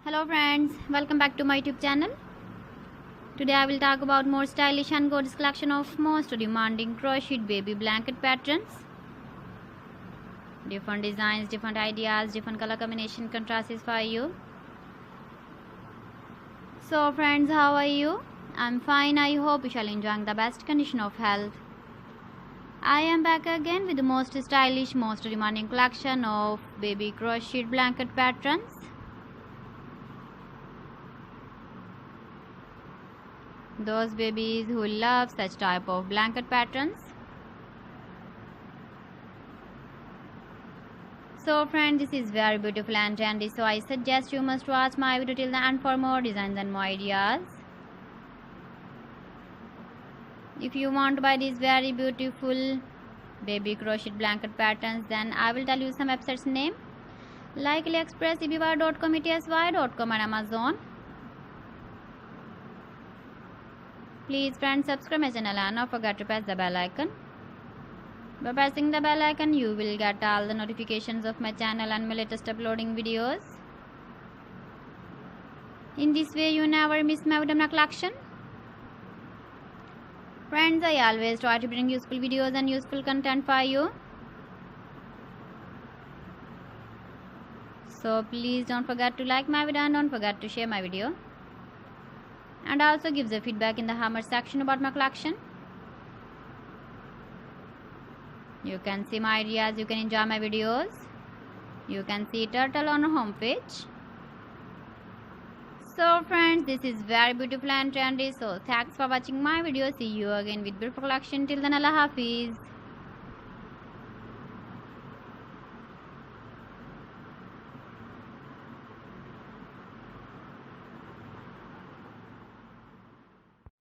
Hello friends, welcome back to my YouTube channel. Today I will talk about more stylish and gorgeous collection of most demanding crocheted baby blanket patterns. Different designs, different ideas, different color combination contrasts for you. So friends, how are you? I'm fine. I hope you shall enjoy the best condition of health. I am back again with the most stylish, most demanding collection of baby crocheted blanket patterns. Those babies who love such type of blanket patterns. So friends, this is very beautiful and trendy, so I suggest you must watch my video till the end for more designs and more ideas. If you want to buy these very beautiful baby crocheted blanket patterns, then I will tell you some websites name like AliExpress, eBay.com, ETSY.com and Amazon. Please friends, subscribe my channel and don't forget to press the bell icon. By pressing the bell icon, you will get all the notifications of my channel and my latest uploading videos. In this way, you never miss my video collection. Friends, I always try to bring useful videos and useful content for you. So please don't forget to like my video and don't forget to share my video. And also give the feedback in the comment section about my collection. You can see my ideas, you can enjoy my videos. You can see turtle on our home page. So friends, this is very beautiful and trendy. So thanks for watching my video. See you again with beautiful collection. Till then, Allah Hafiz.